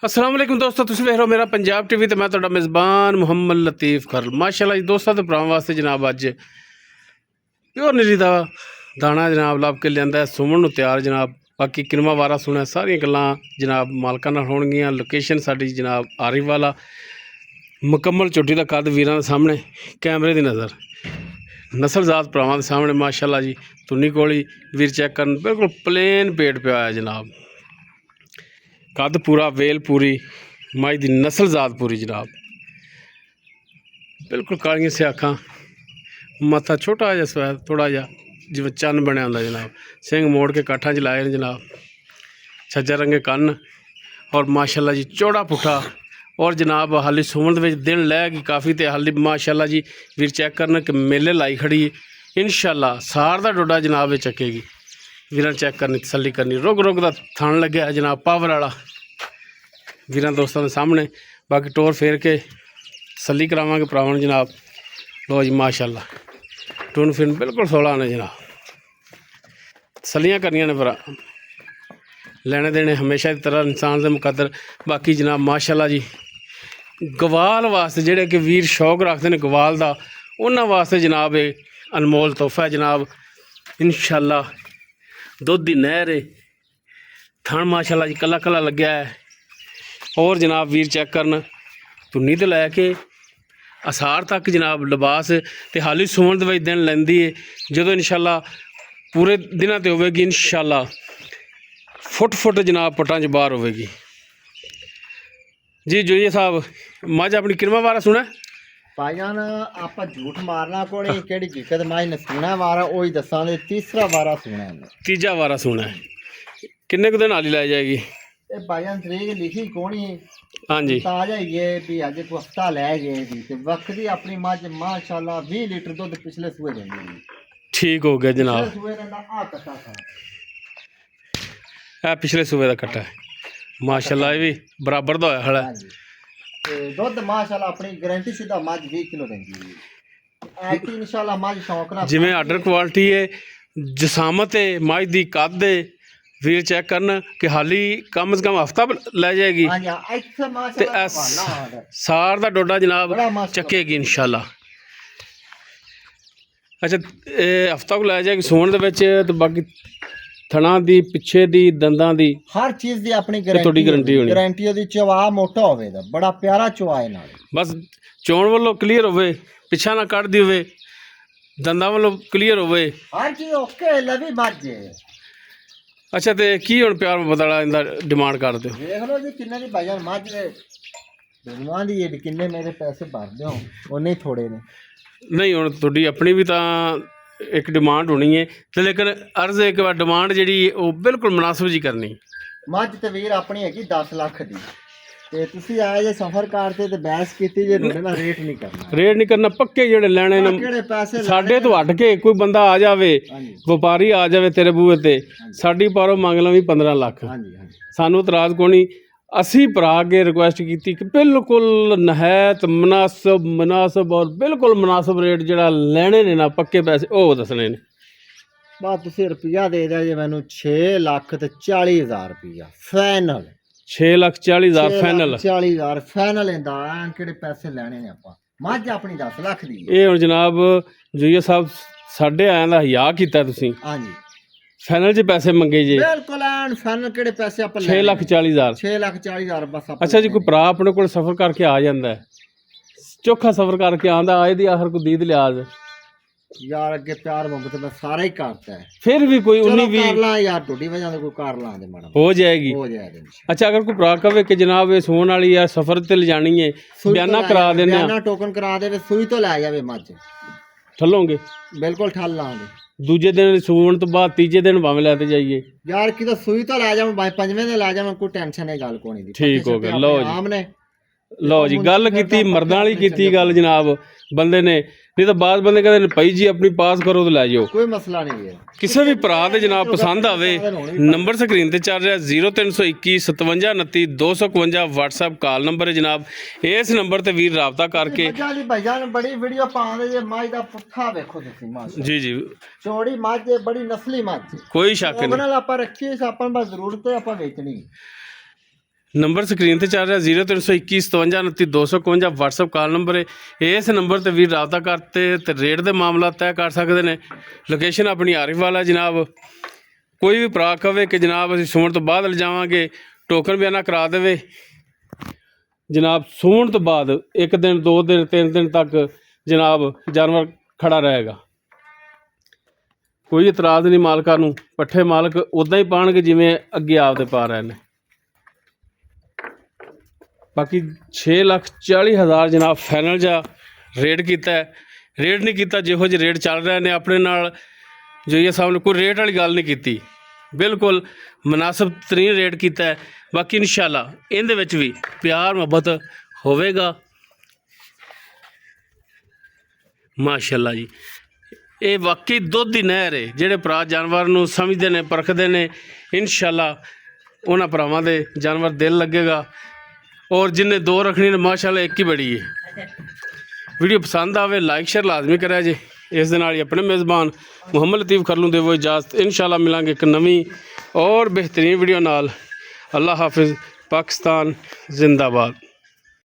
अस्सलाम वालेकुम दोस्तों, तुसीं वेख रहे हो मेरा पंजाब टीवी तो मैं तुहाडा मेज़बान मुहम्मद लतीफ़ खरल। माशाअल्लाह जी दोस्तों तो भरावां वास्ते जनाब अज प्योर नीली दा दाना जनाब लभ के लिआंदा है सुमन नूं तैयार जनाब। बाकी किनवा वारा सुना सारियां गल्लां जनाब मालकां नाल होणगीआं। लोकेशन साडी जनाब आरीवाला, मुकम्मल चोटी दा कद वीरां दे सामने, कैमरे दी नज़र, नस्लजात भरावां दे सामने। माशाअल्लाह जी तुन्नी कोली वीर चैक करन, बिल्कुल प्लेन पेट पिया है जनाब। कद पूरा, वेल पूरी, मज की नस्ल जात पूरी जनाब। बिल्कुल कालियां स्याखां, मत्था छोटा जहा सवैद, थोड़ा जहा जिवें चन्न बनया होंदा जनाब। सिंह मोड़ के काठा च लाए जनाब, छज्जा रंगे कन्न और माशाअल्लाह जी चौड़ा पुट्ठा। और जनाब हाली सुमन दे दिन लै गई काफ़ी, तो हाली माशाअल्लाह जी वीर चैक करन कि मेले लाई खड़ी। इंशाअल्लाह सार दा डोडा जनाब चक्केगी। वीरां चैक करनी, तसल्ली करनी। रुग रुग दा थण लग्या है जनाब, पावर वाला वीरां दोस्तों के सामने। बाकी टोर फेर के तसल्ली करावांगे भरावां जनाब। लो जी माशाअल्लाह टून फिन बिल्कुल 16 ने जनाब। तसल्लियां करनियां ने भरा, लेने देने हमेशा की तरह इंसान के मुकद्दर। बाकी जनाब माशाअल्लाह जी गवाल वास्ते जेड़े कि वीर शौक रखते हैं गवाल का, उन्होंने वास्ते जनाब ये अनमोल तोहफा है जनाब। इंशाअल्लाह दुध की नहर है, थण माशाअल्लाह जी कला कला लग्या है। और जनाब वीर चैक करन तुन्नी तो लैके असार तक जनाब लिबास तो हाली सुमन दे दिन लैंदी है। जो इंशाअल्लाह पूरे दिनों ते होवेगी इंशाअल्लाह फुट फुट जनाब पटां च बाहर होवेगी जी। जोइए साहब मज अपनी किनवा वारा सुना भाईजान आप झूठ मारना को नहीं, केड़ी हकीकत माई ने सुना वारा वही दसा दे। तीसरा वारा सुना है, तीजा वारा सुना है। किन्ने कुछ दिन हाली लाई जाएगी ये भाईजान तरीक लिखी कोनी। हाँ जी ताजा ही है भी अज को हफ्ता लै गए थी ते वक्ती अपनी मझ माशाअल्लाह 20 लीटर दूध पिछले सूए देंदी। ठीक हो गया जनाब। पिछले सूए दा आ कट्टा था, है पिछले सूबे का कट्टा है माशाअल्लाह, ये भी बराबर दा होया खड़ा है। हां जी ते दूध माशाअल्लाह अपनी गारंटी शुदा मझ 20 किलो देंदी है। ऐती इंशाअल्लाह मझ शौक ना जिमें आर्डर क्वालिटी है, जसामत है मझ दी, कद है। वीर चेक करन कि हाली कम से कम हफ्ता लै जाएगी। हां जी इत्थे माशाअल्लाह सुभान सार दा डोडा जनाब बड़ा माशाअल्लाह चक्केगी इंशाअल्लाह। अच्छा हफ्ता को लै जाएगी सूण दे विच, ते बाकी थणा दी, पिछे दी, दंदां दी हर चीज दी अपनी थोड़ी गारंटी होनी। गारंटी ओदी चवा मोटा होवेगा, बड़ा प्यारा चवा है नाल। बस चोण वालों क्लीयर होवे, पिछा ना कट दी होवे, दंदां वालों क्लीयर होवे, हर चीज ओके लवी मज है। अच्छा तो की हुण प्यार बदला इंदा डिमांड करदे हो? देख लो जी किन्ने दी भाईजान मज दुनिया दी है, किन्ने मेरे पैसे भर दो ओने थोड़े ने। नहीं हुण तुहाडी अपनी भी तां एक डिमांड होनी है, तो लेकिन अर्ज एक बार डिमांड जी वो बिल्कुल मुनासिब जी करनी। मज ते वीर अपनी हैगी 10 लाख दी, ते तुसी आए जे सफर करते ते बहस कीती जे तुहाडे नाल रेट नहीं करना। रेट नहीं करना, पक्के जेड़े लैने ने केड़े पैसे साडे तो हट के कोई बंदा आ जावे, हां जी व्यापारी आ जावे तेरे बूहे ते, साडी पारो मंग लवी 15 लाख, हां जी हां जी सानू इतराज कोनी। असी भरा के रिक्वेस्ट की कि बिल्कुल नहायत मुनासब और बिल्कुल मुनासब रेट जड़ा लैने ने ना, पक्के पैसे वो दसने ने। बस तुसी रुपया दे दिया जे मैनू 6 लाख ते 40 हज़ार रुपया फाइनल। 6,40,000 फाइनल। 40,000 फाइनल इंदा केड़े पैसे लेने ने आपा। मझ अपनी 10 लाख दी। ये हुण जनाब जोइया साहब साढ़े आया दा हया कीता तुसीं, हां जी फाइनल च पैसे मंगे जे बिल्कुल एंड फाइनल केड़े पैसे आप 6,40,000। 6,40,000 बस आप। अच्छा जी कोई भरा अपने को सफर करके आ जाता है, चोखा सफर करके आंदा, आए दी आखिर को दीद लिहाज यार अगे प्यार मोहब्बत में सारा ही करता है, फिर भी कोई 19-20 कर ला यार टोडी वजह से कोई कर ला दे मैडम हो जाएगी। हो जाएगा। अच्छा अगर कोई भरा कहे कि जनाब ये सोन वाली या सफर ते ले जानी है, बयाना करा देने बयाना टोकन करा दे सुई तो लै जावे मझ ठलोगे, बिल्कुल ठल लांगे। दूजे दिन सूण तो बाद तीजे दिन भावें लैते जाइए। यार कि तो सुई तो लै जावे, भाई पंजवें दिन लै जावे, कोई टेंशन है गल कोनी दी। ठीक हो गया। लो जी आमने लो जी गल की मर्दां वाली की गल जनाब बंदे ने, नहीं तो बाद बंदे कहते भाई जी अपनी पास करो तो लै जाओ, कोई मसला नहीं है। किसी भी भरा दे जनाब पसंद आवे नंबर स्क्रीन ते चल रहा 0321 57 29 251 व्हाट्सएप कॉल नंबर है जनाब। इस नंबर ते वीर राबता करके भाईजान बड़ी वीडियो पाਉਂਦੇ ਜੇ ਮੱਝ ਦਾ ਪੁੱਠਾ ਵੇਖੋ ਤੁਸੀਂ ਮਾਸ਼ਾ जी जी ਚੌੜੀ ਮੱਝ ਹੈ, ਬੜੀ ਨਸਲੀ ਮੱਝ ਹੈ। कोई शक ਉਹਨਾਂ नहीं। ਨਾਲ ਆਪਾਂ ਰੱਖੀ ਆਪਾਂ ਨੂੰ ਬਸ ਜ਼ਰੂਰਤ ਹੈ ਆਪਾਂ ਵੇਚਣੀ। ਨੰਬਰ ਸਕਰੀਨ ਤੇ ਚੱਲ ਰਿਹਾ 0321 57 29 251 WhatsApp ਕਾਲ ਨੰਬਰ ਹੈ। ਇਸ ਨੰਬਰ ਤੇ ਵੀ ਰਾਬਤਾ ਕਰਤੇ ਤੇ ਰੇਟ ਦੇ ਮਾਮਲਾ ਤੈਅ ਕਰ ਸਕਦੇ ਨੇ। ਲੋਕੇਸ਼ਨ ਆਪਣੀ ਆਰਿਫਵਾਲ ਹੈ ਜਨਾਬ। ਕੋਈ ਵੀ ਭਰਾ ਕਵੇ ਕਿ ਜਨਾਬ ਅਸੀਂ ਸੂਣ ਤੋਂ ਬਾਅਦ ਲਿਜਾਵਾਂਗੇ, ਟੋਕਨ ਬਿਆਨਾ ਕਰਾ ਦੇਵੇ ਜਨਾਬ। ਸੂਣ ਤੋਂ ਬਾਅਦ 1 ਦਿਨ 2 ਦਿਨ 3 ਦਿਨ ਤੱਕ ਜਨਾਬ ਜਾਨਵਰ ਖੜਾ ਰਹੇਗਾ, ਕੋਈ ਇਤਰਾਜ਼ ਨਹੀਂ ਮਾਲਕਾਂ ਨੂੰ। ਪੱਠੇ ਮਾਲਕ ਉੱਦਾਂ ਹੀ ਪਾਉਣਗੇ ਜਿਵੇਂ ਅੱਗੇ ਆਪਦੇ ਪਾ ਰਹੇ ਨੇ। ਬਾਕੀ 6,40,000 ਜਨਾਬ ਫਾਈਨਲ ਜਾ ਰੇਟ ਕੀਤਾ ਹੈ। ਰੇਟ ਨਹੀਂ ਕੀਤਾ ਜਿਹੋ ਜਿਹੇ ਰੇਟ ਚੱਲ ਰਹੇ ਨੇ ਆਪਣੇ ਨਾਲ ਜੋ ਇਹ ਸਾਹਮਣੇ, ਕੋਈ ਰੇਟ ਵਾਲੀ ਗੱਲ ਨਹੀਂ ਕੀਤੀ, ਬਿਲਕੁਲ ਮੁਨਾਸਬ ਤਰੀਨ ਰੇਟ ਕੀਤਾ ਹੈ। ਬਾਕੀ ਇਨਸ਼ਾਅੱਲਾ ਇਹਦੇ ਵਿੱਚ ਵੀ ਪਿਆਰ ਮੁਹੱਬਤ ਹੋਵੇਗਾ। ਮਾਸ਼ਾਅੱਲਾ ਜੀ, ਇਹ ਵਾਕਈ ਦੁੱਧ ਦੀ ਨਹਿਰ ਹੈ। ਜਿਹੜੇ ਭਰਾ ਜਾਨਵਰ ਨੂੰ ਸਮਝਦੇ ਨੇ, ਪਰਖਦੇ ਨੇ, ਇਨਸ਼ਾਅੱਲਾ ਉਹਨਾਂ ਭਰਾਵਾਂ ਦੇ ਜਾਨਵਰ ਦਿਲ ਲੱਗੇਗਾ। ਔਰ ਜਿੰਨੇ 2 ਰੱਖਣੀ ਨੇ ਮਾਸ਼ਾਅੱਲਾ ਇੱਕ ਹੀ ਬੜੀ ਹੈ। ਵੀਡੀਓ ਪਸੰਦ ਆਵੇ ਲਾਈਕ ਸ਼ੇਅਰ ਲਾਜ਼ਮੀ ਕਰਿਆ ਜੇ। ਇਸ ਦੇ ਨਾਲ ਹੀ ਆਪਣੇ ਮੇਜ਼ਬਾਨ ਮੁਹੰਮਦ ਲਤੀਫ ਖਰਲੂ ਦੇਵੋ ਇਜਾਜ਼ਤ। ਇਨਸ਼ਾਅੱਲਾ ਮਿਲਾਂਗੇ ਇੱਕ ਨਵੀਂ ਔਰ ਬਿਹਤਰੀਨ ਵੀਡੀਓ ਨਾਲ। ਅੱਲਾ ਹਾਫਿਜ਼। ਪਾਕਿਸਤਾਨ ਜ਼ਿੰਦਾਬਾਦ।